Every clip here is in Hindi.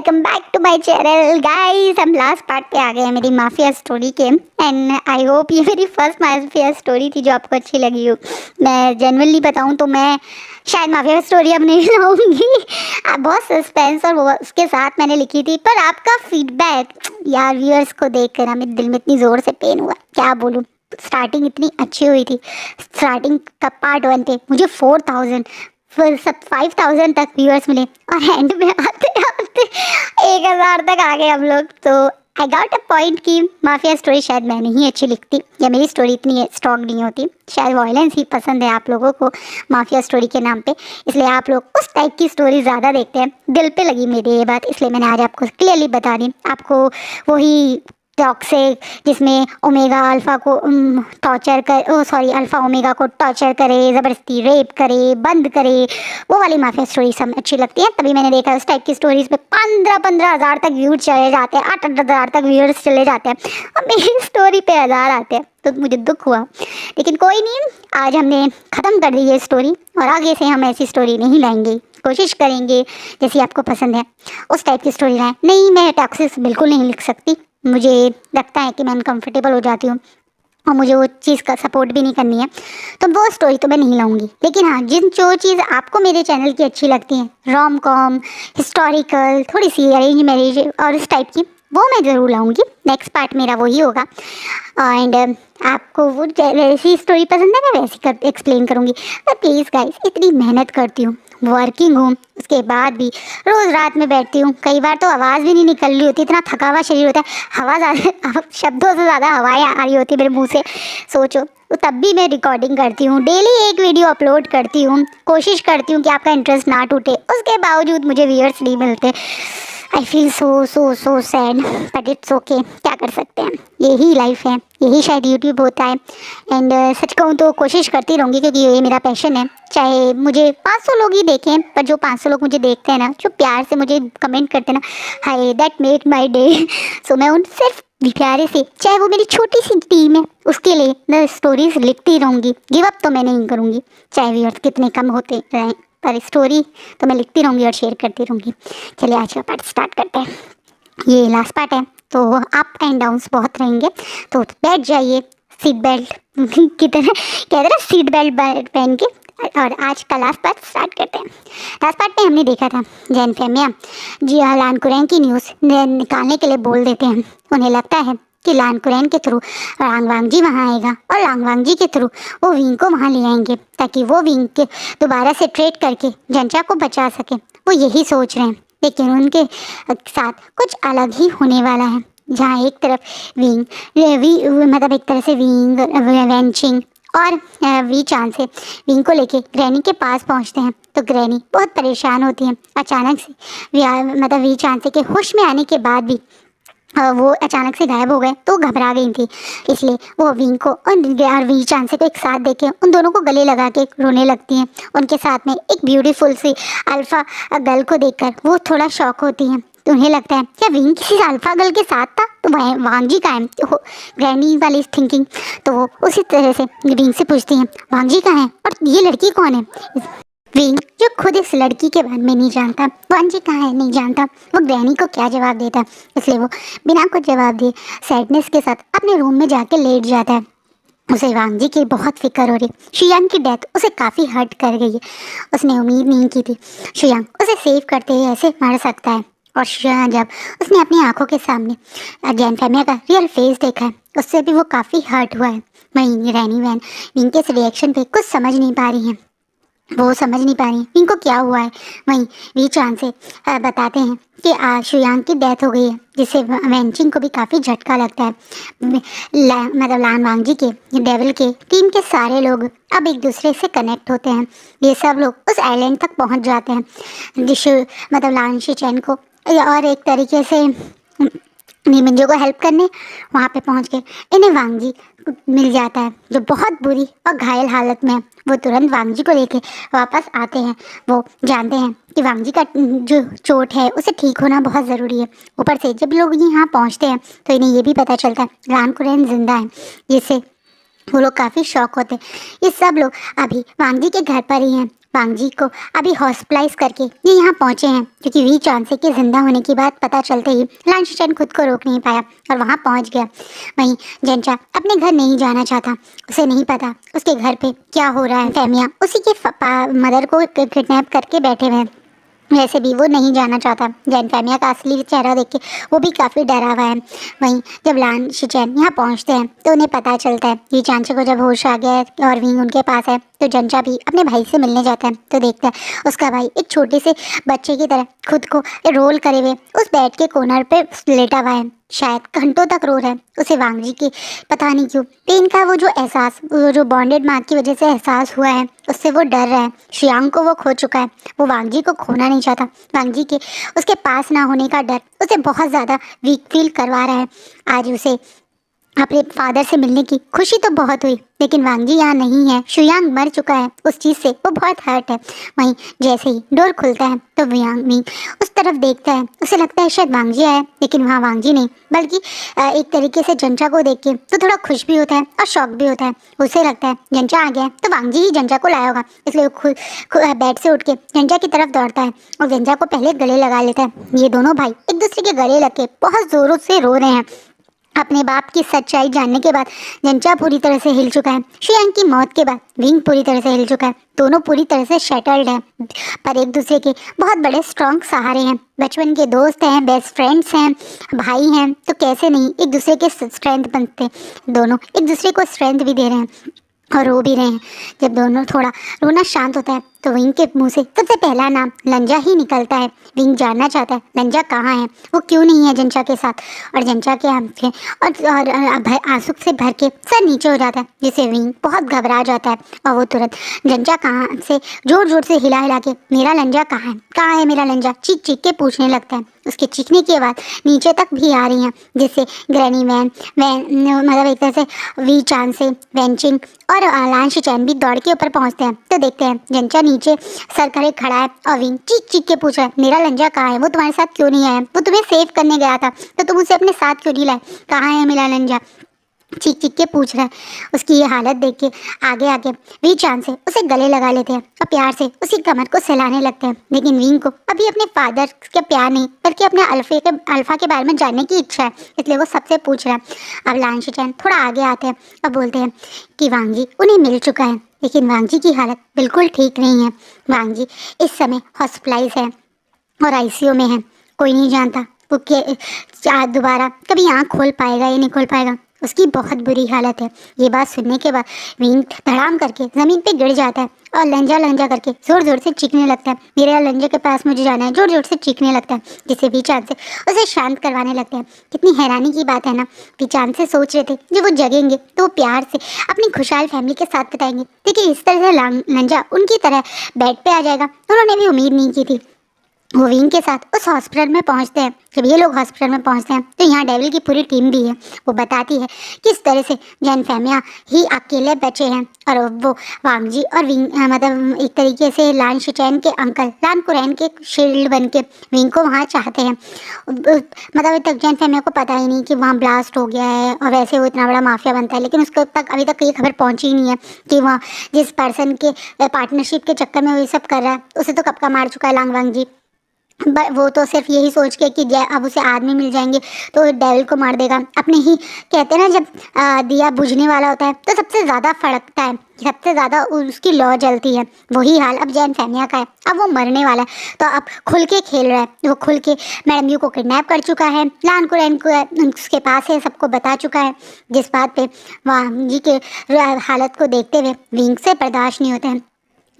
Welcome back to my channel guys. हम लास्ट पार्ट पे आ गए हैं मेरी माफिया स्टोरी के एंड आई होप ये मेरी फर्स्ट माफिया स्टोरी थी जो आपको अच्छी लगी हो। मैं जेन्युइनली बताऊं तो मैं शायद माफिया स्टोरी अब नहीं लाऊंगी। बहुत सस्पेंस और वो उसके साथ मैंने लिखी थी, पर आपका फीडबैक यार व्यूअर्स को देखकर मेरे दिल में इतनी ज़ोर से पेन हुआ, क्या बोलूँ। स्टार्टिंग इतनी अच्छी हुई थी, स्टार्टिंग का पार्ट 1 थे, मुझे 4000 फिर सब 5000 तक व्यूअर्स मिले और एंड में आते आते 1000 तक आ गए हम लोग। तो आई गॉट अ पॉइंट कि माफिया स्टोरी शायद मैं नहीं अच्छी लिखती या मेरी स्टोरी इतनी स्ट्रॉन्ग नहीं होती। शायद वायलेंस ही पसंद है आप लोगों को माफिया स्टोरी के नाम पे, इसलिए आप लोग उस टाइप की स्टोरी ज़्यादा देखते हैं। दिल पे लगी मेरी ये बात, इसलिए मैंने आज आपको क्लियरली बता दी। आपको वही टॉक्सिक जिसमें ओमेगा अल्फा को टॉर्चर कर अल्फा ओमेगा को टॉर्चर करे, ज़बरदस्ती रेप करे, बंद करे, वो वाली माफिया स्टोरी सब अच्छी लगती है। तभी मैंने देखा उस टाइप की स्टोरीज पे 15-15 हज़ार तक व्यूज चले जाते हैं, 8-8 हज़ार तक व्यूअर्स चले जाते हैं और मेरी स्टोरी पे 1000 आते हैं, तो मुझे दुख हुआ। लेकिन कोई नहीं, आज हमने ख़त्म कर दी ये स्टोरी और आगे से हम ऐसी स्टोरी नहीं लाएंगे, कोशिश करेंगे जैसी आपको पसंद है उस टाइप की स्टोरी लाएं। नहीं, मैं टॉक्सिक बिल्कुल नहीं लिख सकती, मुझे लगता है कि मैं अनकम्फर्टेबल हो जाती हूँ और मुझे वो चीज़ का सपोर्ट भी नहीं करनी है, तो वो स्टोरी तो मैं नहीं लाऊंगी। लेकिन हाँ, जो चीज़ आपको मेरे चैनल की अच्छी लगती है, रोम कॉम, हिस्टोरिकल, थोड़ी सी अरेंज मैरिज और इस टाइप की, वो मैं ज़रूर लाऊंगी। नेक्स्ट पार्ट मेरा वही होगा एंड आपको वो वैसी स्टोरी पसंद है मैं वैसी एक्सप्लेन करूँगी। पर प्लीज़ गाइस, इतनी मेहनत करती हूँ, वर्किंग हूँ, उसके बाद भी रोज़ रात में बैठती हूँ, कई बार तो आवाज़ भी नहीं निकल रही होती, इतना थका हुआ शरीर होता है, हवा ज़्यादा शब्दों से ज़्यादा हवाएं आ रही होती मेरे मुंह से, सोचो। तो तब भी मैं रिकॉर्डिंग करती हूँ, डेली एक वीडियो अपलोड करती हूँ, कोशिश करती हूँ कि आपका इंटरेस्ट ना टूटे, उसके बावजूद मुझे व्यूअर्स नहीं मिलते। I feel so sad, but it's okay, क्या कर सकते हैं, यही लाइफ है, यही शायद यूट्यूब होता है। एंड सच कहूँ तो कोशिश करती रहूँगी क्योंकि ये मेरा पैशन है। चाहे मुझे 500 लोग ही देखें, पर जो 500 लोग मुझे देखते हैं ना, जो प्यार से मुझे कमेंट करते हैं ना, हाय दैट मेड माई डे। सो मैं उन सिर्फ प्यारे से, चाहे वो मेरी छोटी सी टीम है, उसके लिए मैं स्टोरीज लिखती रहूँगी, गिव अप तो मैं नहीं करूँगी, चाहे व्यूअर्स कितने कम होते रहें, पर स्टोरी तो मैं लिखती रहूँगी और शेयर करती रहूँगी। चलिए आज का पार्ट स्टार्ट करते हैं। ये लास्ट पार्ट है तो अप एंड डाउन्स बहुत रहेंगे, तो बैठ जाइए सीट बेल्ट की तरह, कहते हैं ना सीट बेल्ट पहन के, और आज का लास्ट पार्ट स्टार्ट करते हैं। लास्ट पार्ट में हमने देखा था जैन फेमिया जी लान कुरैन की न्यूज़ निकालने के लिए बोल देते हैं। उन्हें लगता है कि लान कुरैन के थ्रू लांगवांग जी वहाँ आएगा और लांगवांग जी के थ्रू वो विंग को वहाँ ले आएंगे ताकि वो विंग के दोबारा से ट्रेड करके जनचा को बचा सके। वो यही सोच रहे हैं, लेकिन उनके साथ कुछ अलग ही होने वाला है, जहाँ एक तरफ विंग मतलब एक तरह से विंग वेंचिंग और वी चांद से विंग को लेके ग्रैनी के पास पहुँचते हैं। तो ग्रैनी बहुत परेशान होती है। अचानक से मतलब वी चांद से के होश में आने के बाद भी वो अचानक से गायब हो गए, तो घबरा गई थी, इसलिए वो विंग को और वी चांद से को एक साथ देखे उन दोनों को गले लगा के रोने लगती हैं। उनके साथ में एक ब्यूटीफुल सी अल्फ़ा गर्ल को देखकर वो थोड़ा शॉक होती हैं। तो उन्हें लगता है क्या विंग किसी अल्फ़ा गर्ल के साथ था, तो वह वांग जी का है, ग्रैनी वाली थिंकिंग। तो वो उसी तरह से विंग से पूछती हैं वांग जी कहाँ है और ये लड़की कौन है। विंग जो खुद इस लड़की के बारे में नहीं जानता, वांग जी कहाँ है नहीं जानता, वो ग्रैनी को क्या जवाब देता, इसलिए वो बिना कुछ जवाब दिए सैडनेस के साथ अपने रूम में जाके लेट जाता है। उसे वांग जी की बहुत फिक्र हो रही, शुयांग की डेथ उसे काफ़ी हर्ट कर गई है। उसने उम्मीद नहीं की थी शुयांग उसे सेव करते ही ऐसे मर सकता है, और जब उसने अपनी आंखों के सामने जैन फेमिया का रियल फेस देखा है, उससे भी वो काफ़ी हर्ट हुआ है। वहीं रैनी वैन विंग के इस रिएक्शन पे कुछ समझ नहीं पा रही हैं, वो समझ नहीं पा रही इनको क्या हुआ है। वहीं वी चांद से बताते हैं कि शुयांग की डेथ हो गई है, जिससे वेंचिंग को भी काफ़ी झटका लगता है। मतलब लान वांग जी के डेविल के टीम के सारे लोग अब एक दूसरे से कनेक्ट होते हैं। ये सब लोग उस आइलैंड तक पहुंच जाते हैं मतलब लान शीचैन को और एक तरीके से नीमिंजो को हेल्प करने वहाँ पे पहुँच के इन्हें वांग जी मिल जाता है, जो बहुत बुरी और घायल हालत में है। वो तुरंत वांग जी को लेके वापस आते हैं। वो जानते हैं कि वांग जी का जो चोट है उसे ठीक होना बहुत ज़रूरी है। ऊपर से जब लोग यहाँ पहुँचते हैं तो इन्हें ये भी पता चलता है लान कुरैन जिंदा है, जिससे वो लोग काफ़ी शॉक होते हैं। ये सब लोग अभी वांग जी के घर पर ही हैं वांग जी को अभी हॉस्पिटलाइज करके ये यहाँ पहुंचे हैं, क्योंकि वी चांसे के जिंदा होने की बात पता चलते ही लान शिचैन खुद को रोक नहीं पाया और वहाँ पहुंच गया। वहीं जेंचा अपने घर नहीं जाना चाहता, उसे नहीं पता उसके घर पे क्या हो रहा है। फैमिया उसी के मदर को किडनैप करके बैठे हुए हैं, वैसे भी वो नहीं जाना चाहता। जैन फैमिया का असली चेहरा देख के वो भी काफ़ी डरा हुआ है। वहीं जब लान शिचैन यहाँ पहुँचते हैं तो उन्हें पता चलता है कि चांचे को जब होश आ गया है और विंग उनके पास है, तो जंचा भी अपने भाई से मिलने जाता है तो देखता है उसका भाई एक छोटे से बच्चे की तरह खुद को रोल करे हुए उस बेड के कोनर पे लेटा हुआ है, शायद घंटों तक रो रहा है। उसे वांग जी की पता नहीं क्यों पेन का वो जो एहसास, वो जो बॉन्डेड मार्क की वजह से एहसास हुआ है, उससे वो डर रहा है। शियांग को वो खो चुका है, वो वांग जी को खोना नहीं चाहता। वांग जी के उसके पास ना होने का डर उसे बहुत ज़्यादा वीक फील करवा रहा है। आज उसे अपने फादर से मिलने की खुशी तो बहुत हुई, लेकिन वांग जी यहाँ नहीं है, शुयांग मर चुका है। उस चीज़ से वो बहुत हर्ट है। वहीं जैसे ही डोर खुलता है तो विंग उस तरफ देखता है, उसे लगता है शायद वांग जी आया, लेकिन वहाँ वांग जी नहीं, बल्कि एक तरीके से जंचा को देख के तो थोड़ा खुश भी होता है और शॉक भी होता है। उसे लगता है जंचा आ गया है तो वांग जी ही जंचा को लाया होगा, इसलिए वो खुद बेड से उठ के जंचा की तरफ दौड़ता है और जंचा को पहले गले लगा लेता है। ये दोनों भाई एक दूसरे के गले लग के बहुत ज़ोरों से रो रहे हैं। अपने बाप की सच्चाई जानने के बाद जंचा पूरी तरह से हिल चुका है। शियांग की मौत के बाद विंग पूरी तरह से हिल चुका है। दोनों पूरी तरह से शैटर्ड हैं, पर एक दूसरे के बहुत बड़े स्ट्रॉन्ग सहारे हैं। बचपन के दोस्त हैं, बेस्ट फ्रेंड्स हैं, भाई हैं, तो कैसे नहीं एक दूसरे के स्ट्रेंथ बनते। दोनों एक दूसरे को स्ट्रेंथ भी दे रहे हैं और रो भी रहे हैं। जब दोनों थोड़ा रोना शांत होता है तो विंग के मुंह से सबसे पहला नाम लंजा ही निकलता है। विंग जानना चाहता है लंजा कहाँ है, वो क्यों नहीं है जंचा के साथ, और जंचा के आंखें और आंसू से भर के सर नीचे हो जाता है, जिससे विंग बहुत घबरा जाता है और वो तुरंत जंचा कहाँ से जोर जोर से हिला हिला के मेरा लंजा कहाँ है मेरा लंजा चीख चीख के पूछने लगता है। उसके चीखने की आवाज़ नीचे तक भी आ रही है, जिससे ग्रैनी वैन मतलब एक तरह से वी चांद से वेंचिंग और लान शिचैन भी दौड़ के ऊपर पहुंचते हैं तो देखते हैं जंचा नीचे सर करे खड़ा है और विंग चीख चीख के पूछ रहा है मेरा लंजा कहाँ है, वो तुम्हारे साथ क्यों नहीं आया, वो तुम्हें सेव करने गया था तो तुम उसे अपने साथ क्यों नहीं लाए, कहाँ है मेरा लंजा, चीख चीख के पूछ रहा है। उसकी ये हालत देख के आगे आके वी चांद से उसे गले लगा लेते हैं और प्यार से उसी कमर को सहलाने लगते हैं। लेकिन विंग को अभी अपने फादर का प्यार नहीं बल्कि अपने अल्फा के बारे में जानने की इच्छा है, इसलिए वो सबसे पूछ रहा है। अब लान शिचैन थोड़ा आगे आते हैं और बोलते हैं कि वांग जी उन्हें मिल चुका है, लेकिन वांग जी की हालत बिल्कुल ठीक नहीं है। वांग जी इस समय हॉस्पिटलाइज है और आईसीयू में है। कोई नहीं जानता वो दोबारा कभी आँख खोल पाएगा या नहीं खोल पाएगा, उसकी बहुत बुरी हालत है। ये बात सुनने के बाद विंग धड़ाम करके ज़मीन पे गिर जाता है और लंजा करके ज़ोर ज़ोर से चीखने लगता है, मेरे लंजे के पास मुझे जाना है, ज़ोर ज़ोर से चीखने लगता है, जिससे बीचांद से उसे शांत करवाने लगते हैं। कितनी हैरानी की बात है ना, बीचांद से सोच रहे थे जब वो जगेंगे तो वो प्यार से अपनी खुशहाल फैमिली के साथ बताएंगे, लेकिन इस तरह से लंजा उनकी तरह बेड पे आ जाएगा उन्होंने भी उम्मीद नहीं की थी। वो विंग के साथ उस हॉस्पिटल में पहुंचते हैं। जब ये लोग हॉस्पिटल में पहुंचते हैं तो यहाँ डेविल की पूरी टीम भी है। वो बताती है किस तरह से जैन फैमिया ही अकेले बचे हैं और वो वांग जी और विंग मतलब एक तरीके से लान शिचैन के अंकल लान कुरैन के शील्ड बन के विंग को वहाँ चाहते हैं। मतलब अभी तक जैन फैमिया को पता ही नहीं कि वहाँ ब्लास्ट हो गया है और वैसे वो इतना बड़ा माफिया बनता है, लेकिन उसको तक अभी तक ये खबर पहुँची ही नहीं है कि वहाँ जिस पर्सन के पार्टनरशिप के चक्कर में वो ये सब कर रहा है उसे तो कब का मार चुका है लांग वांग जी। वो तो सिर्फ यही सोच के कि अब उसे आदमी मिल जाएंगे तो डेविल को मार देगा। अपने ही कहते हैं ना जब दिया बुझने वाला होता है तो सबसे ज़्यादा फड़कता है, सबसे ज़्यादा उसकी लौ जलती है। वही हाल अब जैन फैमिया का है। अब वो मरने वाला है तो अब खुल के खेल रहा है। वो खुल के मैडम यू को किडनैप कर चुका है, लान कुरैन को उसके पास है, सबको बता चुका है, जिस बात पे वांग जी के हालत को देखते हुए विंग से बर्दाश्त नहीं होते हैं।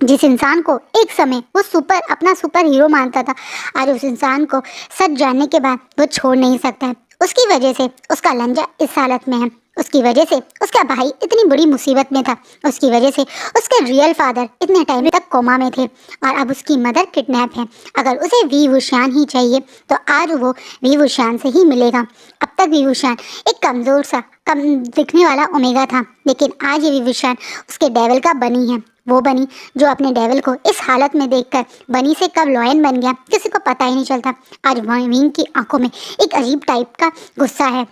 जिस इंसान को एक समय वो अपना सुपर हीरो मानता था, आज उस इंसान को सच जानने के बाद वो छोड़ नहीं सकता है। उसकी वजह से उसका लंजा इस हालत में है, उसकी वजह से उसका भाई इतनी बड़ी मुसीबत में था, उसकी वजह से उसके रियल फादर इतने टाइम तक कोमा में थे और अब उसकी मदर किडनैप है। अगर उसे वी वुशान ही चाहिए तो आज वो वी वुशान से ही मिलेगा। अब तक वी वुशान एक कमज़ोर सा कम दिखने वाला ओमेगा था, लेकिन आज ये वी वुशान उसके डेविल का बनी है। वो बनी जो अपने डेविल को इस हालत में देखकर बनी से कब लॉयन बन गया किसी को पता ही नहीं चलता। आज विंग की आंखों में एक अजीब टाइप का गुस्सा है,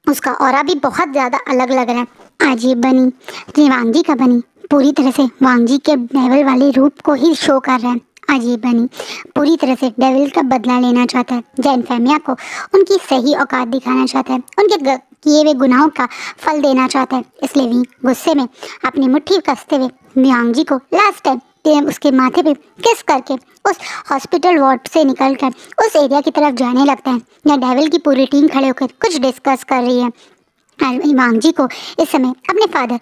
उसका ऑरा भी बहुत ज़्यादा अलग लग रहा है। आज ये बनी वांग जी का बनी पूरी तरह से वांग जी के डेविल वाले रूप को ही शो कर रहा है। अजीब बनी पूरी तरह से डेविल का बदला लेना चाहता है, जैन फेमिया को उनकी सही औकात दिखाना चाहता है, उनके किए हुए गुनाहों का फल देना चाहता है। इसलिए वी गुस्से में अपनी मुट्ठी कसते हुए वांग जी को लास्ट टाइम उसके माथे पे किस करके उस हॉस्पिटल वार्ड से निकलकर उस एरिया की तरफ जाने लगता है, जहाँ डेविल की पूरी टीम खड़े होकर कुछ डिस्कस कर रही है। वांग जी को इस समय अपने फादर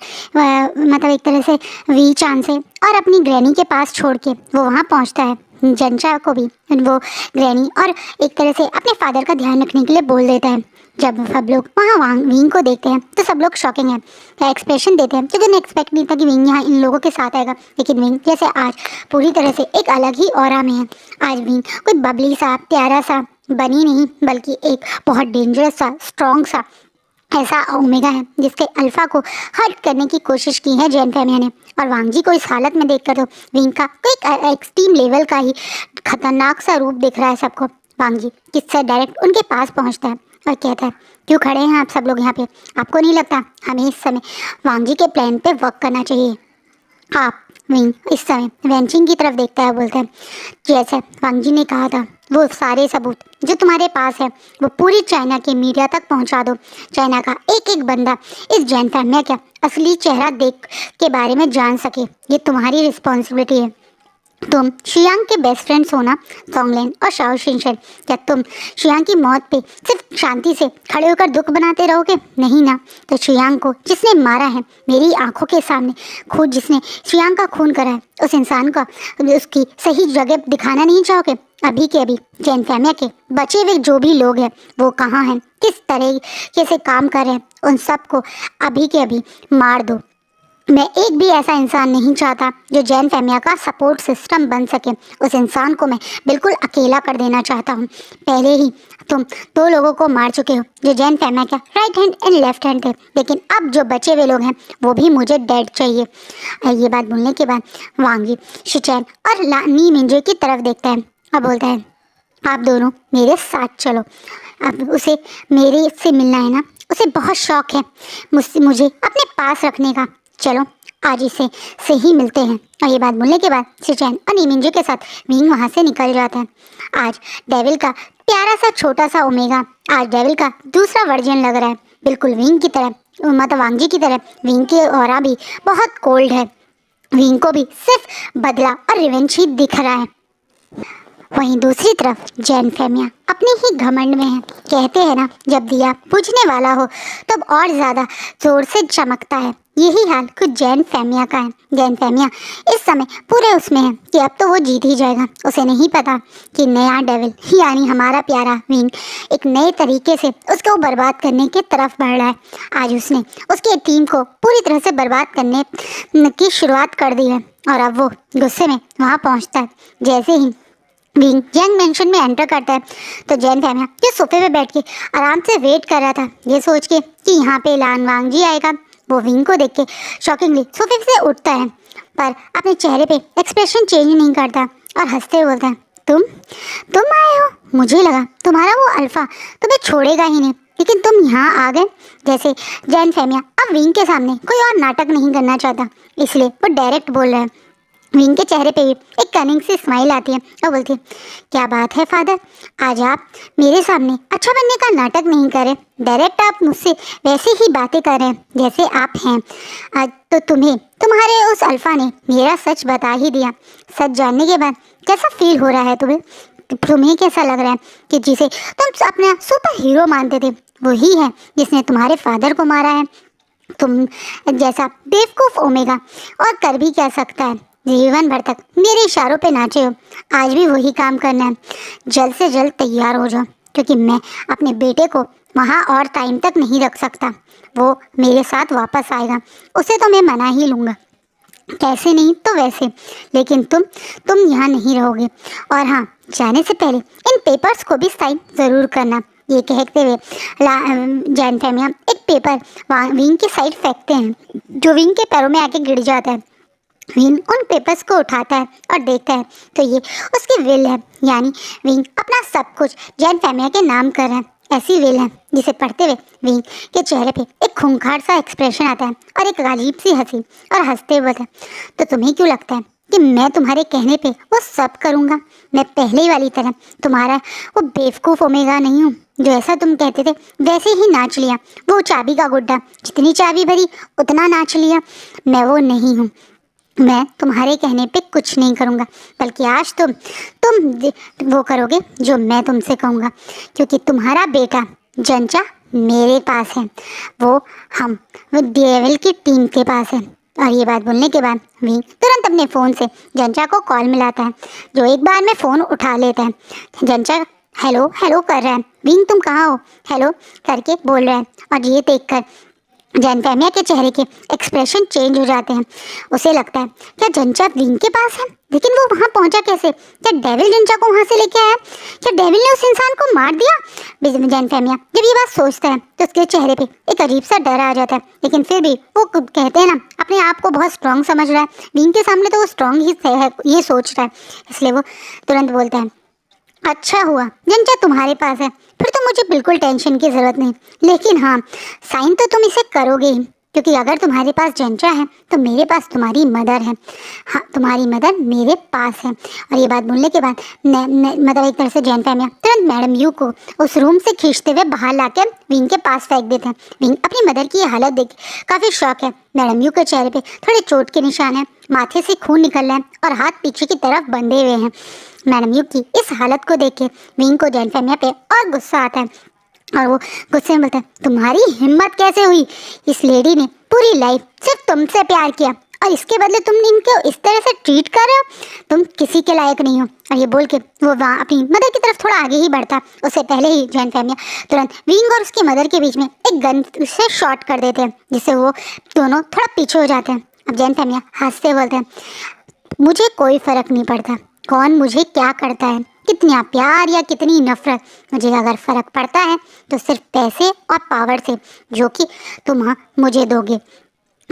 मतलब एक तरह से वी चांद से और अपनी ग्रैनी के पास छोड़ के वो वहाँ पहुँचता है। जनचा को भी वो ग्रैनी और एक तरह से अपने फादर का ध्यान रखने के लिए बोल देता है। जब सब लोग वहाँ विंग को देखते हैं तो सब लोग शॉकिंग है, एक्सप्रेशन देते हैं, क्योंकि उन्हें एक्सपेक्ट नहीं था कि विंग यहाँ इन लोगों के साथ आएगा। लेकिन विंग जैसे आज पूरी तरह से एक अलग ही ऑरा में है। आज विंग कोई बबली सा प्यारा सा बनी नहीं, बल्कि एक बहुत डेंजरस सा स्ट्रॉन्ग सा ऐसा ओमेगा है जिसके अल्फा को हर्ट करने की कोशिश की है जैन फेमिया ने। और वांग जी को इस हालत में देखकर तो विंग का कोई एक्सट्रीम लेवल का ही खतरनाक सा रूप दिख रहा है सबको। वांग जी किससे डायरेक्ट उनके पास पहुंचता है और कहता है, क्यों खड़े हैं आप सब लोग यहाँ पे? आपको नहीं लगता हमें इस समय वांग जी के प्लान पे वर्क करना चाहिए? आप विंग इस समय वेंचिंग की तरफ देखता है, बोलता है, जैसे वांग जी ने कहा था वो सारे सबूत जो तुम्हारे पास है वो पूरी चाइना के मीडिया तक पहुंचा दो। चाइना का एक एक बंदा इस जैन फेमिया का असली चेहरा देख के बारे में जान सके, ये तुम्हारी रिस्पॉन्सिबिलिटी है। तुम शियांग के बेस्ट फ्रेंड्स हो ना, सोंगलेन और शाओ शिनशन? क्या तुम शियांग की मौत पे सिर्फ शांति से खड़े होकर दुख बनाते रहोगे? नहीं ना। तो शियांग को जिसने मारा है मेरी आंखों के सामने, खुद जिसने शियांग का खून करा है, उस इंसान का उसकी सही जगह दिखाना नहीं चाहोगे? अभी के अभी जैन फेमिया के बचे हुए जो भी लोग हैं वो कहाँ हैं, किस तरीके से काम कर रहे हैं, उन सबको अभी के अभी मार दो। मैं एक भी ऐसा इंसान नहीं चाहता जो जैन फेमिया का सपोर्ट सिस्टम बन सके। उस इंसान को मैं बिल्कुल अकेला कर देना चाहता हूँ। पहले ही तुम 2 लोगों को मार चुके हो जो जैन फेमिया का right hand and left hand थे, लेकिन अब जो बचे हुए लोग हैं वो भी मुझे डेड चाहिए। ये बात बोलने के बाद वांग जी शिचैन और नी मिंजे की तरफ देखता है और बोलता है, आप दोनों मेरे साथ चलो। अब उसे मेरे से मिलना है ना, उसे बहुत शौक है मुझे अपने पास रखने का। चलो आज इसे से ही मिलते हैं। और ये बात बोलने के बाद शिचैन और नीमिंजे के साथ विंग वहाँ से निकल जाता है। आज डेविल का प्यारा सा छोटा सा ओमेगा आज डेविल का दूसरा वर्जन लग रहा है, बिल्कुल विंग की तरह, मतलब वांग जी की तरह। विंग के ऑरा भी बहुत कोल्ड है, विंग को भी सिर्फ बदला और रिवेंज ही दिख रहा है। वहीं दूसरी तरफ जैन फेमिया अपने ही घमंड में है। कहते हैं ना, जब दिया बुझने वाला हो तब और ज़्यादा जोर से चमकता है। यही हाल कुछ जैन फेमिया का है। जैन फेमिया इस समय पूरे उसमें है कि अब तो वो जीत ही जाएगा। उसे नहीं पता कि नया डेविल यानी हमारा प्यारा विंग एक नए तरीके से उसको बर्बाद करने की तरफ बढ़ रहा है। आज उसने उसकी टीम को पूरी तरह से बर्बाद करने की शुरुआत कर दी है और अब वो गुस्से में वहाँ पहुँचता है। जैसे ही विंग यंग मेंशन में एंटर करता है तो जैन फेमिया जो सोफे पे बैठ के आराम से वेट कर रहा था, ये सोच के कि यहाँ पे लान वांग जी आएगा, वो विंग को देख के शॉकिंगली सोफे से उठता है, पर अपने चेहरे पे एक्सप्रेशन चेंज नहीं करता और हंसते हुए बोलता है, तुम आए हो? मुझे लगा तुम्हारा वो अल्फा तुम्हें छोड़ेगा ही नहीं, लेकिन तुम यहाँ आ गए। जैसे जैन फेमिया अब विंग के सामने कोई और नाटक नहीं करना चाहता, इसलिए वो डायरेक्ट बोल रहा है। विंग के चेहरे पे एक कनिंग सी स्माइल आती है और बोलती है, क्या बात है फादर, आज आप मेरे सामने अच्छा बनने का नाटक नहीं कर रहे, डायरेक्ट आप मुझसे वैसे ही बातें कर रहे हैं जैसे आप हैं। आज तो तुम्हें तुम्हारे उस अल्फा ने मेरा सच बता ही दिया। सच जानने के बाद कैसा फील हो रहा है तुम्हें कैसा लग रहा है कि जिसे तुम अपना सुपर हीरो मानते थे वही है जिसने तुम्हारे फादर को मारा है? तुम जैसा बेवकूफ़ ओमेगा और कर भी क्या सकता है? जीवन भर तक मेरे इशारों पे नाचे हो, आज भी वही काम करना है। जल्द से जल्द तैयार हो जाओ, क्योंकि मैं अपने बेटे को वहाँ और टाइम तक नहीं रख सकता। वो मेरे साथ वापस आएगा, उसे तो मैं मना ही लूँगा, कैसे नहीं तो वैसे, लेकिन तुम यहाँ नहीं रहोगे। और हाँ, जाने से पहले इन पेपर्स को भी साइन ज़रूर करना। ये कहते हुए जैन फेमिया एक पेपर विंग की साइड फेंकते हैं, जो विंग के पैरों में आके गिर जाता है। विंग उन पेपर्स को उठाता है और देखता है तो ये उसकी विल है, यानी विंग अपना सब कुछ जैन फेमिया के नाम कर रहा है। ऐसी वेल है जिसे पढ़ते हुए विंग के चेहरे पे एक खूंखार सा एक्सप्रेशन आता है और एक अजीब सी हंसी, और हंसते हुए बोलता है, तो तुम्हें क्यों लगता है कि मैं तुम्हारे कहने पे वो सब करूँगा? मैं पहले ही वाली तरह तुम्हारा वो बेवकूफ़ ओमेगा नहीं हूँ जो ऐसा तुम कहते थे वैसे ही नाच लिया। वो चाबी का गुड्डा, जितनी चाबी भरी उतना नाच लिया। मैं वो नहीं हूँ। मैं तुम्हारे कहने पे कुछ नहीं करूँगा, बल्कि आज तुम वो करोगे जो मैं तुमसे कहूँगा, क्योंकि तुम्हारा बेटा जंचा मेरे पास है, वो डेविल की टीम के पास है। और ये बात बोलने के बाद विंग तुरंत अपने फ़ोन से जंचा को कॉल मिलाता है, जो एक बार में फ़ोन उठा लेता है। जंचा हेलो हेलो कर रहा है। विंग तुम कहाँ हो? हेलो करके बोल रहा है। और ये देखकर जनफेमिया के चेहरे के एक्सप्रेशन चेंज हो जाते हैं। उसे लगता है क्या जंचा विंग के पास है, लेकिन वो वहाँ पहुँचा कैसे? क्या डेविल जंचा को वहाँ से लेके आया? क्या डेविल ने उस इंसान को मार दिया? जनफेमिया जब ये बात सोचता है तो उसके चेहरे पे एक अजीब सा डर आ जाता है, लेकिन फिर भी वो कहते हैं ना, अपने आप को बहुत स्ट्रांग समझ रहा है। विंग के सामने तो वो स्ट्रांग ही है, ये सोच रहा है। इसलिए वो तुरंत बोलता है, अच्छा हुआ जंचा तुम्हारे पास है, फिर तो मुझे बिल्कुल टेंशन की ज़रूरत नहीं। लेकिन हाँ, साइन तो तुम इसे करोगे ही, क्योंकि अगर तुम्हारे पास जंचा है तो मेरे पास तुम्हारी मदर है। हाँ, तुम्हारी मदर मेरे पास है। और ये बात बोलने के बाद मतलब एक तरह से जनफेमिया तुरंत मैडम यू को उस रूम से खींचते हुए बाहर लाकर विंग के पास फेंक देते हैं। विंग अपनी मदर की ये हालत देख काफ़ी शौक है। मैडम यू के चेहरे पे थोड़े चोट के निशान हैं, माथे से खून निकल रहा है और हाथ पीछे की तरफ बंधे हुए हैं। मैडम यू की इस हालत को देख के विंग को जनफेमिया पे और गुस्सा आता है, और वो गुस्से में बोलता है, तुम्हारी हिम्मत कैसे हुई? इस लेडी ने पूरी लाइफ सिर्फ तुमसे प्यार किया और इसके बदले तुम इनको इस तरह से ट्रीट कर रहे हो? तुम किसी के लायक नहीं हो। और ये बोल के वो वहाँ अपनी मदर की तरफ थोड़ा आगे ही बढ़ता, उससे पहले ही जनफेमिया तुरंत विंग और उसकी मदर के बीच में एक गन से शॉट कर देते हैं, जिससे वो दोनों थोड़ा पीछे हो जाते हैं। अब जनफेमिया हंसते बोलते हैं, मुझे कोई फ़र्क नहीं पड़ता कौन मुझे क्या करता है, कितना प्यार या कितनी नफरत। मुझे अगर फ़र्क पड़ता है तो सिर्फ पैसे और पावर से, जो कि तुम मुझे दोगे।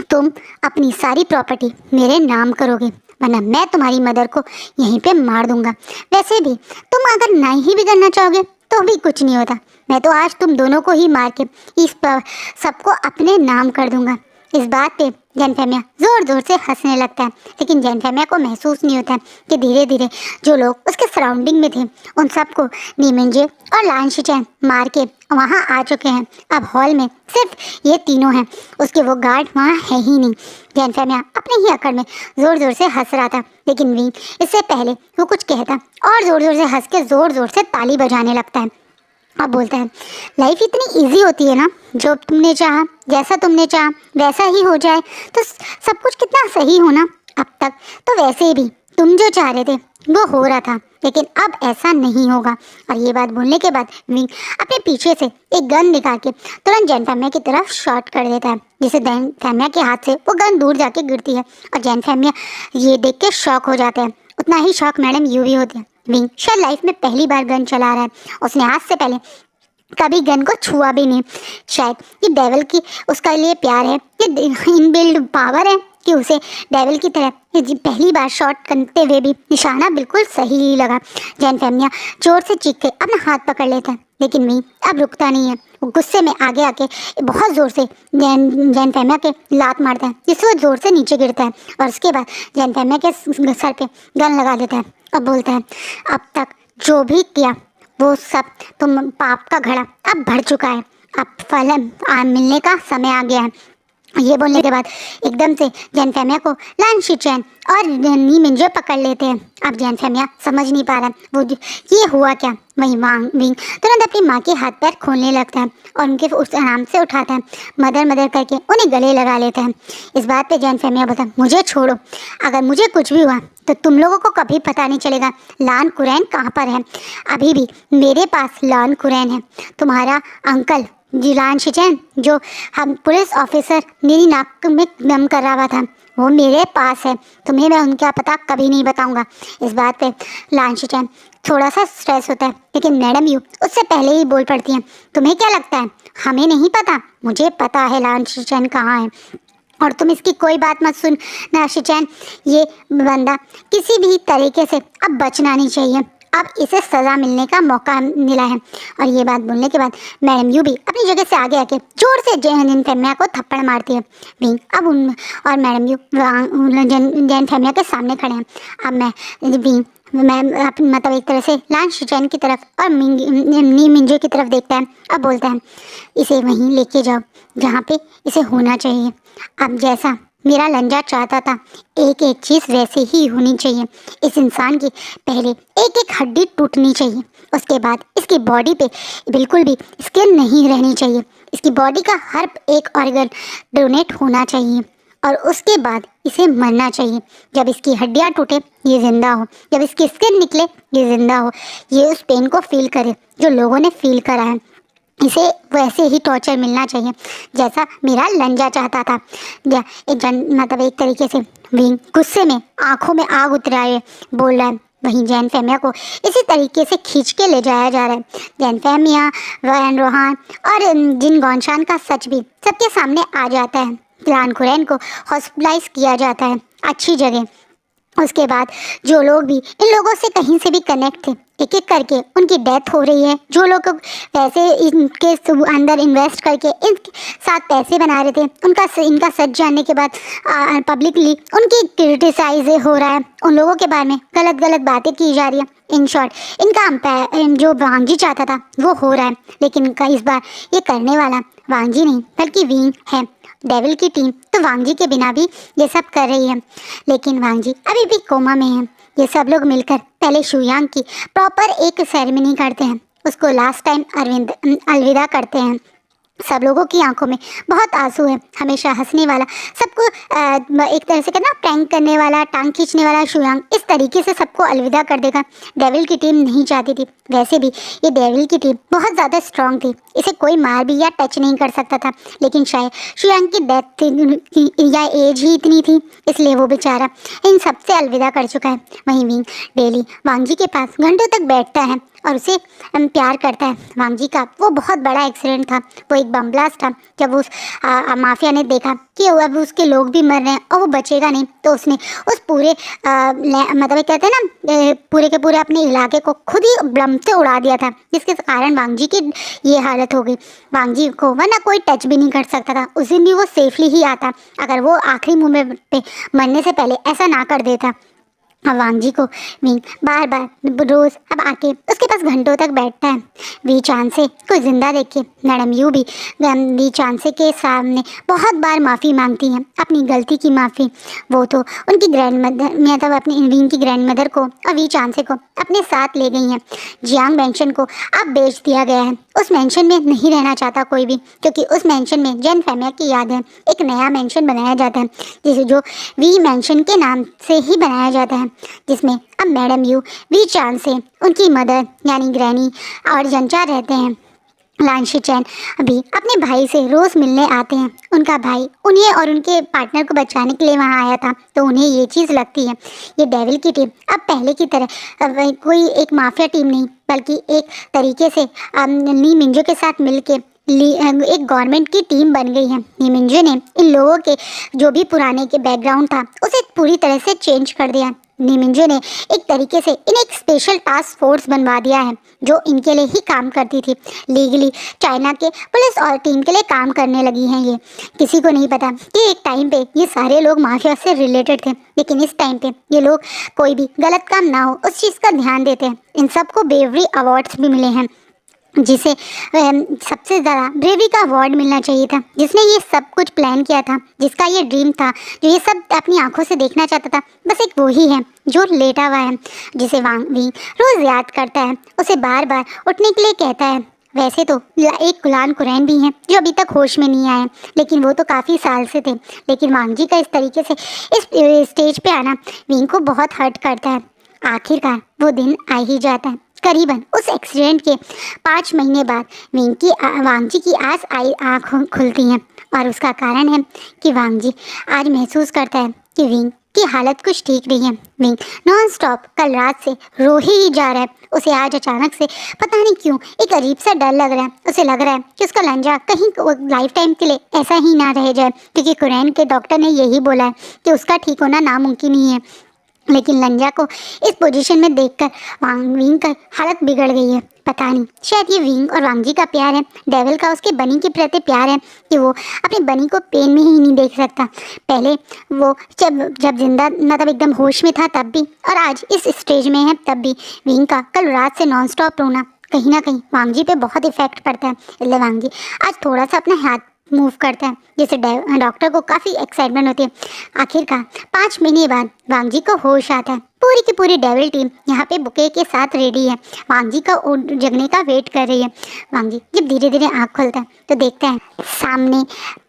तुम अपनी सारी प्रॉपर्टी मेरे नाम करोगे, वरना मैं तुम्हारी मदर को यहीं पे मार दूंगा। वैसे भी तुम अगर नहीं ही भी करना चाहोगे तो भी कुछ नहीं होता। मैं तो आज तुम दोनों को ही मार के इस पर सबको अपने नाम कर दूंगा। इस बात पे जनफेमिया ज़ोर ज़ोर से हंसने लगता है, लेकिन जनफेमिया को महसूस नहीं होता कि धीरे धीरे जो लोग उसके सराउंडिंग में थे उन सबको नीमिंजे और लान शिचैन मार के वहाँ आ चुके हैं। अब हॉल में सिर्फ ये तीनों हैं, उसके वो गार्ड वहाँ है ही नहीं। जनफेमिया अपने ही अकड़ में ज़ोर ज़ोर से हंस रहा था, लेकिन विंग इससे पहले वो कुछ कहता और ज़ोर ज़ोर से हंस के ज़ोर ज़ोर से ताली बजाने लगता है। अब बोलता है, लाइफ इतनी इजी होती है ना, जो तुमने चाहा, जैसा तुमने चाहा वैसा ही हो जाए तो सब कुछ कितना सही हो ना। अब तक तो वैसे भी तुम जो चाह रहे थे वो हो रहा था, लेकिन अब ऐसा नहीं होगा। और ये बात बोलने के बाद विंग अपने पीछे से एक गन निकाल के तुरंत जनफेमिया की तरफ शॉट कर देता है, जिससे जनफेमिया के हाथ से वो गन दूर जाके गिरती है और जनफेमिया ये देख के शॉक हो जाता है। उतना ही शॉक मैडम यू भी होती है। विंग शायद लाइफ में पहली बार गन चला रहा है, उसने आज से पहले कभी गन को छुआ भी नहीं। शायद ये डेविल की उसका लिए प्यार है, ये इनबिल्ड पावर है कि उसे डेविल की तरह पहली बार शॉट करते हुए भी निशाना बिल्कुल सही ही लगा। जनफेमिया जोर से चीख के अपना हाथ पकड़ लेता है, लेकिन विंग अब रुकता नहीं है। वो गुस्से में आगे आके बहुत ज़ोर से जनफेमिया के लात मारता है, जिससे वो ज़ोर से नीचे गिरता है, और उसके बाद जनफेमिया के सर पे गन लगा देता है और बोलता है, अब तक जो भी किया वो सब तुम पाप का घड़ा अब भर चुका है, अब फल मिलने का समय आ गया है। ये बोलने के बाद एकदम से जनफेमिया को लान शिचैन और नीमिंजे पकड़ लेते हैं। अब जनफेमिया समझ नहीं पा रहा वो ये हुआ क्या। वहीं विंग तुरंत अपनी माँ के हाथ पैर खोलने लगता है और उनके उस आराम से उठाता है, मदर मदर करके उन्हें गले लगा लेता है। इस बात पे जनफेमिया बोलता है, मुझे छोड़ो, अगर मुझे कुछ भी हुआ तो तुम लोगों को कभी पता नहीं चलेगा लान कुरैन कहाँ पर है। अभी भी मेरे पास लान कुरैन है, तुम्हारा अंकल लान शिचैन जो हम पुलिस ऑफिसर मेरी नाक में दम कर रहा था, वो मेरे पास है, तुम्हें मैं उनका पता कभी नहीं बताऊंगा। इस बात पे लान शिचैन थोड़ा सा स्ट्रेस होता है, लेकिन मैडम यू उससे पहले ही बोल पड़ती हैं, तुम्हें क्या लगता है हमें नहीं पता? मुझे पता है लान शिचैन कहाँ है, और तुम इसकी कोई बात मत सुन ना शिचैन, ये बंदा किसी भी तरीके से अब बचना नहीं चाहिए। अब इसे सज़ा मिलने का मौका मिला है। और ये बात बोलने के बाद मैडम यू भी अपनी जगह से आगे आके जोर से जैन फेमिया को थप्पड़ मारती है। विंग अब उन और मैडम यू जैन फेमिया के सामने खड़े हैं। अब मैं मतलब एक तरह से लान शिचैन की तरफ और नी मिंजो की तरफ देखता है। अब बोलता है इसे वहीं लेके जाओ जहाँ पे इसे होना चाहिए। अब जैसा मेरा लंजा चाहता था एक एक चीज़ वैसे ही होनी चाहिए। इस इंसान की पहले एक एक हड्डी टूटनी चाहिए, उसके बाद इसकी बॉडी पे बिल्कुल भी स्किन नहीं रहनी चाहिए। इसकी बॉडी का हर एक ऑर्गन डोनेट होना चाहिए और उसके बाद इसे मरना चाहिए। जब इसकी हड्डियाँ टूटे ये ज़िंदा हो, जब इसकी स्किन निकले ये ज़िंदा हो, ये उस पेन को फील करे जो लोगों ने फील करा है। इसे वैसे ही टॉर्चर मिलना चाहिए जैसा मेरा लंजा चाहता था। मतलब एक तरीके से विंग गुस्से में आंखों में आग उतराए बोल रहा है। वहीं जैन फेमिया को इसी तरीके से खींच के ले जाया जा रहा है। जैन फेमिया, वैन रोहान और जिन गौनशान का सच भी सबके सामने आ जाता है। लान खुरैन को हॉस्पिटलाइज किया जाता है अच्छी जगह। उसके बाद जो लोग भी इन लोगों से कहीं से भी कनेक्ट थे एक एक करके उनकी डेथ हो रही है। जो लोग पैसे इनके अंदर इन्वेस्ट करके इनके साथ पैसे बना रहे थे इनका सच जानने के बाद पब्लिकली उनकी क्रिटिसाइज हो रहा है। उन लोगों के बारे में गलत गलत बातें की जा रही है। इन शॉर्ट इनका जो वांगजी चाहता था वो हो रहा है। लेकिन इस बार ये करने वाला वांगजी नहीं बल्कि विंग है। डेविल की टीम तो वांगजी के बिना भी ये सब कर रही है, लेकिन वांगजी अभी भी कोमा में है। ये सब लोग मिलकर पहले शुयांग की प्रॉपर एक सेरेमनी करते हैं, उसको लास्ट टाइम अलविदा करते हैं। सब लोगों की आंखों में बहुत आंसू है। हमेशा हंसने वाला, सबको एक तरह से कहना प्रैंक करने वाला, टांग खींचने वाला शुयांग इस तरीके से सबको अलविदा कर देगा। डेविल की टीम नहीं चाहती थी। वैसे भी ये डेविल की टीम बहुत ज़्यादा स्ट्रांग थी, इसे कोई मार भी या टच नहीं कर सकता था। लेकिन शायद शुयांग की डेथ या एज ही इतनी थी, इसलिए वो बेचारा इन सबसे अलविदा कर चुका है। वहीं विंग डेली वांगजी के पास घंटों तक बैठता है और उसे प्यार करता है। वांगजी का वो बहुत बड़ा एक्सीडेंट था, वो एक बम ब्लास्ट था। जब उस माफिया ने देखा कि अब उसके लोग भी मर रहे हैं और वो बचेगा नहीं, तो उसने उस पूरे मतलब कहते हैं ना पूरे के पूरे अपने इलाके को खुद ही बम से उड़ा दिया था, जिसके कारण वांगजी की ये हालत हो गई। वांगजी को वरना कोई टच भी नहीं कर सकता था। उस दिन भी वो सेफली ही आता अगर वो आखिरी मोमेंट पे मरने से पहले ऐसा ना कर देता। वांगजी को विंग बार बार रोज़ अब आके उसके पास घंटों तक बैठता है। वी चांसे को जिंदा देख के मैडम यू भी वी चांसे के सामने बहुत बार माफ़ी मांगती हैं, अपनी गलती की माफ़ी। वो तो उनकी ग्रैंड मदर मतलब अपनी विंग की ग्रैंड मदर को और वी चांसे को अपने साथ ले गई हैं। जियांग मैंशन को अब बेच दिया गया है। उस मैंशन में नहीं रहना चाहता कोई भी, क्योंकि उस मैंशन में जैन फेमिया की याद है। एक नया मैंशन बनाया जाता है जिसे जो वी मैंशन के नाम से ही बनाया जाता है, जिसमें अब मैडम यू, वी चांसे, उनकी मदर यानी ग्रैनी और जंचा रहते हैं। लान शिचैन अभी अपने भाई से रोज़ मिलने आते हैं। उनका भाई उन्हें और उनके पार्टनर को बचाने के लिए वहाँ आया था, तो उन्हें ये चीज़ लगती है ये डेविल की टीम अब पहले की तरह कोई एक माफिया टीम नहीं, बल्कि एक तरीके से ली मिंजो के साथ मिलके एक गवर्नमेंट की टीम बन गई है। ली मिंजो ने इन लोगों के जो भी पुराने के बैकग्राउंड था उसे पूरी तरह से चेंज कर दिया। ली मिंजो ने एक तरीके से इन्हें एक स्पेशल टास्क फोर्स बनवा दिया है जो इनके लिए ही काम करती थी। लीगली चाइना के पुलिस और टीम के लिए काम करने लगी हैं। ये किसी को नहीं पता कि एक टाइम पे ये सारे लोग माफिया से रिलेटेड थे, लेकिन इस टाइम पे ये लोग कोई भी गलत काम ना हो उस चीज़ का ध्यान देते हैं। इन सबको ब्रेवरी अवार्ड्स भी मिले हैं, जिसे सबसे ज़्यादा ब्रेवरी का अवार्ड मिलना चाहिए था। जिसने ये सब कुछ प्लान किया था, जिसका ये ड्रीम था, जो ये सब अपनी आंखों से देखना चाहता था, बस एक वो ही है जो लेटा हुआ है, जिसे वांग वी रोज़ याद करता है, उसे बार बार उठने के लिए कहता है। वैसे तो एक लान खुरैन भी हैं जो अभी तक होश में नहीं आए, लेकिन वो तो काफ़ी साल से थे। लेकिन वांगजी का इस तरीके से इस स्टेज पे आना विंग को बहुत हर्ट करता है। आखिरकार वो दिन आ ही जाता है। करीबन उस एक्सीडेंट के 5 महीने बाद वांगजी की आँख खुलती हैं, और उसका कारण है कि वांगजी आज महसूस करता है कि विंग की हालत कुछ ठीक नहीं है। विंग नॉन स्टॉप कल रात से रो ही जा रहा है। उसे आज अचानक से पता नहीं क्यों एक अजीब सा डर लग रहा है। उसे लग रहा है कि उसका लंजा कहीं लाइफ टाइम के लिए ऐसा ही ना रह जाए, क्योंकि खुरैन के डॉक्टर ने यही बोला है कि उसका ठीक होना नामुमकिन ही है। लेकिन लंजा को इस पोजीशन में देखकर विंग का हालत बिगड़ गई है। पता नहीं, शायद ये विंग और वांगजी का प्यार है, डेविल का उसके बनी के प्रति प्यार है कि वो अपनी बनी को पेन में ही नहीं देख सकता। पहले वो जब जब जिंदा मतलब एकदम होश में था तब भी, और आज इस स्टेज में है तब भी विंग का कल रात से नॉन स्टॉप रोना कहीं ना कहीं वांगजी पे बहुत इफेक्ट पड़ता है। इसलिए वांगजी आज थोड़ा सा अपना हाथ मूव करता है, जिससे डॉक्टर को काफ़ी एक्साइटमेंट होती है। आखिरकार 5 महीने बाद वांगजी को होश आता है। पूरी की पूरी डेविल टीम यहाँ पे बुके के साथ रेडी है, वांगजी का जगने का वेट कर रही है। वांगजी जब धीरे धीरे आँख खोलता है तो देखता है सामने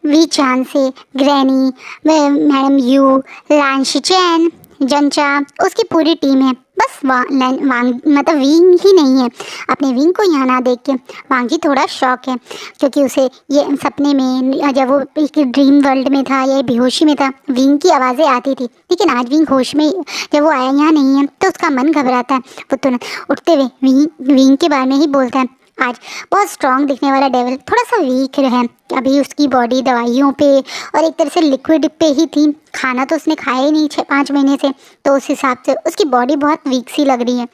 वी चांद से ग्रैनी, मैडम यू, लांशी चैन, जनचा, उसकी पूरी टीम है। बस मतलब विंग ही नहीं है। अपने विंग को यहाँ ना देख के वांगजी थोड़ा शॉक है, क्योंकि उसे ये सपने में जब वो एक ड्रीम वर्ल्ड में था या बेहोशी में था विंग की आवाज़ें आती थी, लेकिन आज विंग होश में जब वो आया यहाँ नहीं है तो उसका मन घबराता है। वो तुरंत उठते हुए विंग के बारे में ही बोलता है। आज बहुत स्ट्रांग दिखने वाला डेविल थोड़ा सा वीक है, अभी उसकी बॉडी दवाइयों पे और एक तरह से लिक्विड पे ही थी। खाना तो उसने खाया ही नहीं 6-5 महीने से, तो उस हिसाब से उसकी बॉडी बहुत वीक सी लग रही है।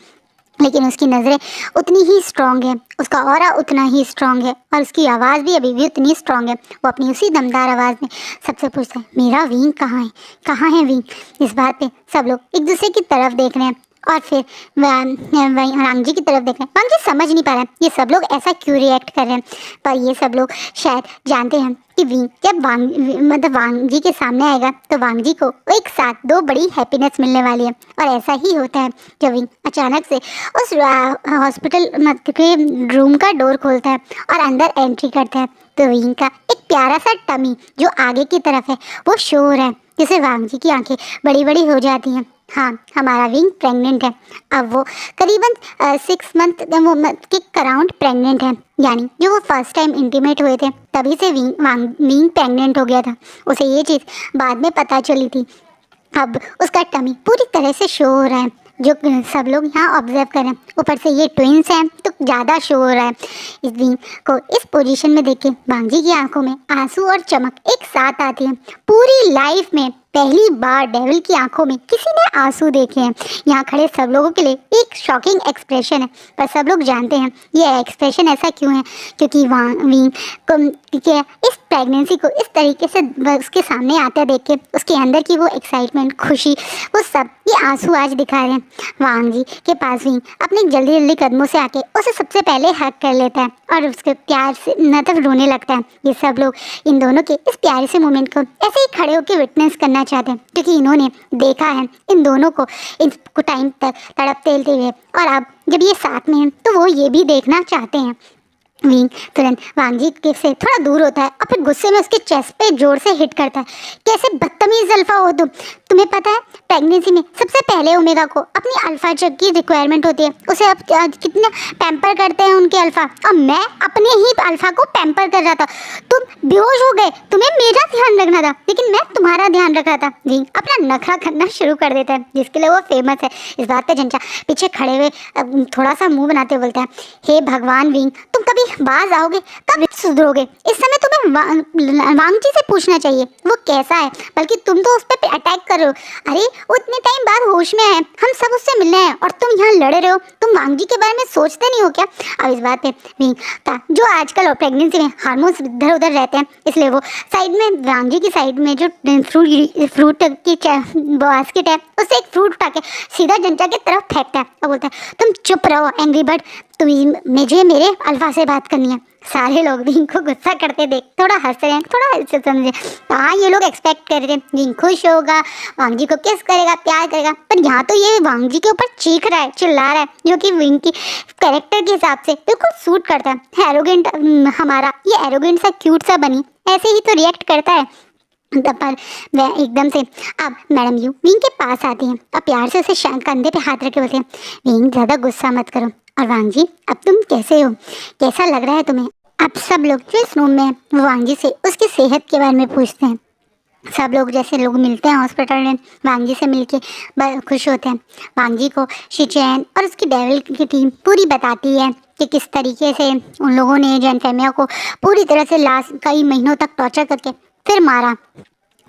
लेकिन उसकी नज़रें उतनी ही स्ट्रांग है, उसका ऑरा उतना ही स्ट्रांग है, और उसकी आवाज़ भी अभी भी उतनी स्ट्रांग है। वो अपनी उसी दमदार आवाज़ में सबसे पूछता है, मेरा विंग कहाँ है, कहाँ है विंग। इस बात पे सब लोग एक दूसरे की तरफ देख रहे हैं, और फिर वांगजी की तरफ देख रहे हैं। वांगजी समझ नहीं पा रहा है ये सब लोग ऐसा क्यों रिएक्ट कर रहे हैं, पर ये सब लोग शायद जानते हैं कि विंग जब वांगजी के सामने आएगा तो वांगजी को एक साथ 2 बड़ी हैप्पीनेस मिलने वाली है। और ऐसा ही होता है जब विंग अचानक से उस हॉस्पिटल के रूम का डोर खोलता है और अंदर एंट्री करता है, तो विंग का एक प्यारा सा टमी जो आगे की तरफ है वो शो हो रहा है, जिससे वांगजी की आंखें बड़ी बड़ी हो जाती हैं। हाँ, हमारा विंग प्रेग्नेंट है। अब वो करीबन 6 मंथ के अराउंड प्रेग्नेंट है, यानी जो वो फर्स्ट टाइम इंटीमेट हुए थे तभी से विंग प्रेग्नेंट हो गया था। उसे ये चीज़ बाद में पता चली थी। अब उसका टमी पूरी तरह से शो हो रहा है, जो सब लोग यहाँ ऑब्जर्व करें। ऊपर से ये ट्विंस हैं तो ज़्यादा शो हो रहा है। इस विंग को इस पोजीशन में देख के वांगजी की आंखों में आंसू और चमक एक साथ आती है। पूरी लाइफ में पहली बार डेविल की आंखों में किसी ने आंसू देखे हैं। यहाँ खड़े सब लोगों के लिए एक शॉकिंग एक्सप्रेशन है, पर सब लोग जानते हैं ये एक्सप्रेशन ऐसा क्यों है, क्योंकि विंग को इस प्रेगनेंसी को इस तरीके से उसके सामने आता देख के उसके अंदर की वो एक्साइटमेंट, खुशी, वो सब ये आंसू आज दिखा रहे हैं। वांगजी के पास विंग अपने जल्दी जल्दी कदमों से आके उसे सबसे पहले हक कर लेता है और उसके प्यार से मतलब रोने लगता है। ये सब लोग इन दोनों के इस प्यारे से मोमेंट को ऐसे ही खड़े होकर विटनेस करना चाहते हैं, क्योंकि इन्होंने देखा है इन दोनों को इनको टाइम तक तड़पते हुए, और अब जब ये साथ में हैं तो वो ये भी देखना चाहते हैं। विंग तुरंत वांगजी के से थोड़ा दूर होता है और फिर गुस्से में उसके चेस्ट पे जोर से हिट करता है। कैसे बदतमीज अल्फा हो तुम, तुम्हें पता है प्रेगनेंसी में सबसे पहले ओमेगा को अपनी अल्फा जग की रिक्वायरमेंट होती है। उसे अब कितना पैम्पर करते हैं उनके अल्फा, और मैं अपने ही अल्फा को पैम्पर कर रहा था। तुम बेहोश हो गए, तुम्हें मेरा ध्यान रखना था लेकिन मैं तुम्हारा ध्यान रख रहा था। विंग अपना नखरा करना शुरू कर देता है, जिसके लिए वो फेमस है। इस बात पे जनचा पीछे खड़े हुए थोड़ा सा मुंह बनाते हुए बोलता है, हे भगवान विंग, तुम कभी बाज आओगे, कब सुधरोगे? इस समय तुम्हें वांगजी से पूछना चाहिए वो कैसा है, बल्कि तुम तो उस पर अटैक कर रहे हो। अरे वो इतने टाइम बाद होश में है, हम सब उससे मिलने हैं और तुम यहाँ लड़ रहे हो। तुम वांगजी के बारे में सोचते नहीं हो क्या? अब इस बात पे विंग का जो आजकल प्रेगनेंसी में हार्मोन्स इधर उधर रहते हैं, इसलिए वो साइड में वांगजी की साइड में जो फ्रूट की बास्केट है उससे एक फ्रूट उठा के सीधा जनचा की तरफ फेंकता है और बोलता है, तुम चुप रहो एंग्री बर्ड, मुझे मेरे अल्फा से बात करनी है। सारे लोग विंग को गुस्सा करते देख थोड़ा हंस रहे हैं, थोड़ा हंस समझे। हाँ, ये लोग एक्सपेक्ट कर रहे थे विंग खुश होगा, वांगजी को किस करेगा, प्यार करेगा, पर यहाँ तो ये वांगजी के ऊपर चीख रहा है, चिल्ला रहा है, जो कि विंग की कैरेक्टर के हिसाब से बिल्कुल सूट करता है। एरोगेंट हमारा ये एरोगेंट सा क्यूट सा बनी ऐसे ही तो रिएक्ट करता है। पर वह एकदम से अब मैडम यू विंग के पास आती हैं और प्यार से उसे कंधे पे हाथ रख के बोलते हैं, विंग ज़्यादा गुस्सा मत करो, और वांगजी अब तुम कैसे हो, कैसा लग रहा है तुम्हें? अब सब लोग जो इस रूम में हैं वो वांगजी से उसकी सेहत के बारे में पूछते हैं। सब लोग जैसे लोग मिलते हैं हॉस्पिटल में वांगजी से मिलके खुश होते हैं। वांगजी को शिचैन और उसकी डेविल की टीम पूरी बताती है कि किस तरीके से उन लोगों ने जैन फेमिया को पूरी तरह से लास्ट कई महीनों तक टॉर्चर करके फिर मारा।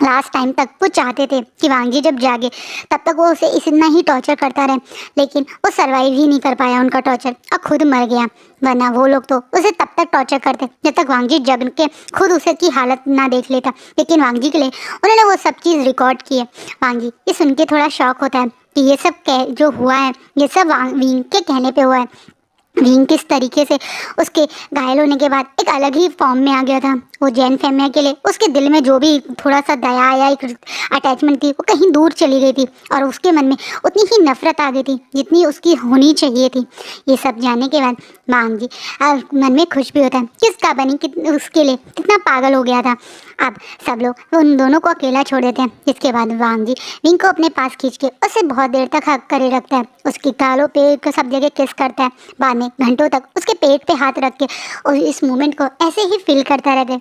लास्ट टाइम तक वो चाहते थे कि वांगजी जब जागे तब तक वो उसे इतना ही टॉर्चर करता रहे, लेकिन वो सरवाइव ही नहीं कर पाया उनका टॉर्चर और खुद मर गया। वरना वो लोग तो उसे तब तक टॉर्चर करते जब तक वांगजी जग के खुद उसे की हालत ना देख लेता। लेकिन वांगजी के लिए उन्होंने वो सब चीज़ रिकॉर्ड की है। वांगजी ये सुन के थोड़ा शॉक होता है कि ये सब जो हुआ है ये सब विंग के कहने पे हुआ है। विंग किस तरीके से उसके घायल होने के बाद एक अलग ही फॉर्म में आ गया था। वो जैन फैमिली के लिए उसके दिल में जो भी थोड़ा सा दया या एक अटैचमेंट थी वो कहीं दूर चली गई थी और उसके मन में उतनी ही नफरत आ गई थी जितनी उसकी होनी चाहिए थी। ये सब जानने के बाद वांगजी मन में खुश भी होता है कि उसका बनी उसके लिए कितना पागल हो गया था। अब सब लोग उन दोनों को अकेला छोड़ देते हैं, जिसके बाद वांगजी विंग को अपने पास खींच के उसे बहुत देर तक हक करे रखता है। उसकी गालों पे सब जगह किस करता है, बाद में घंटों तक उसके पेट पे हाथ रख के और इस मोमेंट को ऐसे ही फील करता रहता है।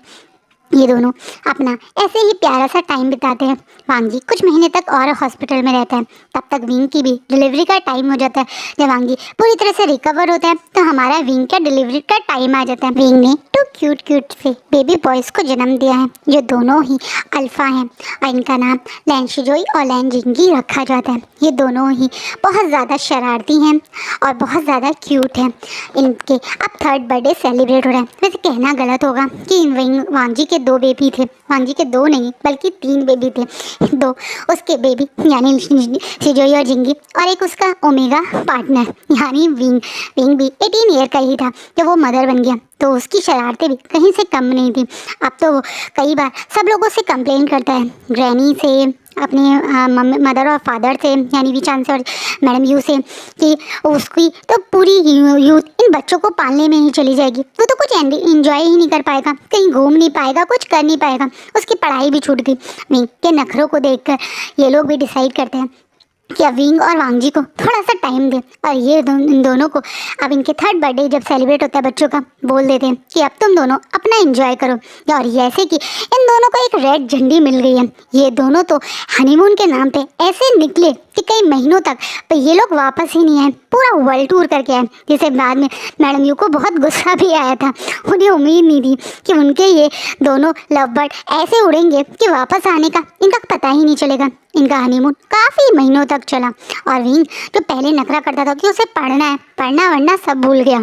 ये दोनों अपना ऐसे ही प्यारा सा टाइम बिताते हैं। वांगजी कुछ महीने तक और हॉस्पिटल में रहता है। तब तक विंग की भी डिलीवरी का टाइम हो जाता है। जब वांगजी पूरी तरह से रिकवर होता है तो हमारा विंग का डिलीवरी का टाइम आ जाता है। विंग ने 2 क्यूट से बेबी बॉयज को जन्म दिया है जो दोनों ही अल्फा हैं और इनका नाम लैन शिजोई और लैन जिंगी रखा जाता है। ये दोनों ही बहुत ज़्यादा शरारती हैं और बहुत ज़्यादा क्यूट हैं। इनके अब 3rd बर्थडे सेलिब्रेट हो रहा है। वैसे कहना गलत होगा कि वांगजी के 2 बेबी थे। वांगजी के 2 नहीं बल्कि 3 बेबी थे। 2 उसके बेबी यानी शिजोई और जिंगी और एक उसका ओमेगा पार्टनर यानी विंग। विंग भी 18 ईयर का ही था जब वो मदर बन गया, तो उसकी शरारतें भी कहीं से कम नहीं थी। अब तो वो कई बार सब लोगों से कंप्लेन करता है, ग्रैनी से, अपने मदर और फादर से यानी विचान से और मैडम यू से, कि उसकी तो पूरी यूथ इन बच्चों को पालने में ही चली जाएगी। वो तो कुछ एंजॉय ही नहीं कर पाएगा, कहीं घूम नहीं पाएगा, कुछ कर नहीं पाएगा। उसकी पढ़ाई भी छूट गई। विंग के नखरों को देखकर ये लोग भी डिसाइड करते हैं कि अब विंग और वांगजी को थोड़ा सा टाइम दे और ये इन दोनों को अब इनके 3rd बर्थडे जब सेलिब्रेट होता है बच्चों का, बोल देते हैं कि अब तुम दोनों अपना एंजॉय करो। और ये ऐसे कि इन दोनों को एक रेड झंडी मिल गई है। ये दोनों तो हनीमून के नाम पे ऐसे निकले कि कई महीनों तक पर ये लोग वापस ही नहीं आए, पूरा वर्ल्ड टूर करके आए, जिसे बाद में मैडम यू को बहुत गुस्सा भी आया था। उन्हें उम्मीद नहीं थी कि उनके ये दोनों लव बर्ड ऐसे उड़ेंगे कि वापस आने का इनका पता ही नहीं चलेगा। इनका हनीमून काफ़ी महीनों तक चला और विंग जो पहले नखरा करता था कि उसे पढ़ना वरना सब भूल गया,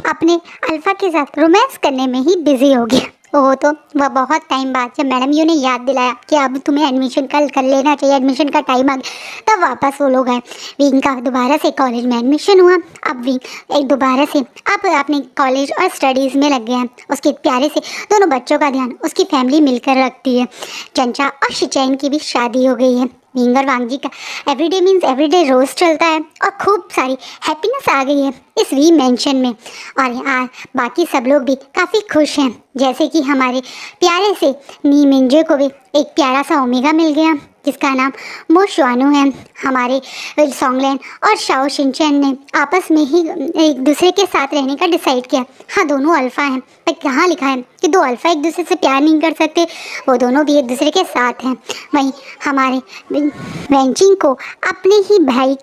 अपने अल्फा के साथ रोमांस करने में ही बिजी हो गया। वो तो वह बहुत टाइम बाद जब मैडम यू ने याद दिलाया कि अब तुम्हें एडमिशन कल कर लेना चाहिए, एडमिशन का टाइम आ गया, तब वापस वो लोग आए। विंग का दोबारा से कॉलेज में एडमिशन हुआ। अब विंग एक दोबारा से अब अपने कॉलेज और स्टडीज़ में लग गया। उसके प्यारे से दोनों बच्चों का ध्यान उसकी फैमिली मिलकर रखती है। चंचा और शिचैन की भी शादी हो गई है। विंग और वांगजी का एवरीडे मीन्स एवरीडे रोज़ चलता है और खूब सारी हैप्पीनेस आ गई है इस वी मेंशन में। और यहाँ बाकी सब लोग भी काफ़ी खुश हैं, जैसे कि हमारे प्यारे से नी मिंजे को भी एक प्यारा सा ओमेगा मिल गया जिसका नाम मो शुआनु है। हमारे सॉन्गलैन और शाओ शिनचैन ने आपस में ही एक दूसरे के साथ रहने का डिसाइड किया। हाँ, दोनों अल्फ़ा हैं, पर कहाँ लिखा है कि 2 अल्फ़ा एक दूसरे से प्यार नहीं कर सकते। वो दोनों भी एक दूसरे के साथ हैं। वहीं हमारे वेंचिंग को अपने ही भाई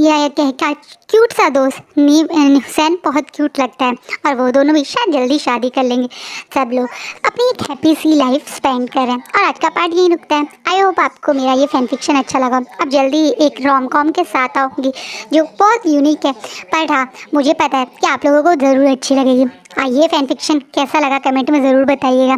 या कह क्यूट सा दोस्त हुसैन बहुत क्यूट लगता है और वो दोनों भी शायद जल्दी शादी कर लेंगे। सब लोग अपनी एक हैप्पी सी लाइफ स्पेंड करें और आज का पार्ट यहीं रुकता है। आई होप आपको मेरा ये फैन फिक्शन अच्छा लगा। अब जल्दी एक रोम कॉम के साथ आऊँगी जो बहुत यूनिक है, पर हाँ मुझे पता है कि आप लोगों को ज़रूर अच्छी लगेगी। ये फैन फिक्शन कैसा लगा कमेंट में ज़रूर बताइएगा।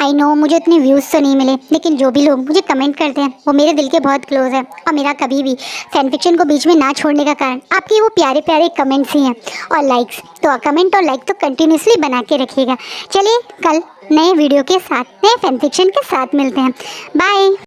आई नो मुझे इतने व्यूज़ तो नहीं मिले, लेकिन जो भी लोग मुझे कमेंट करते हैं वो मेरे दिल के बहुत क्लोज है और मेरा कभी भी फैन फिक्शन को बीच में ना छोड़ने का कारण आपके वो प्यारे प्यारे कमेंट्स ही हैं और लाइक्स। तो कमेंट और लाइक तो कंटिन्यूसली बना के रखिएगा। चलिए कल नए वीडियो के साथ, नए फैन फिक्शन के साथ मिलते हैं। बाय।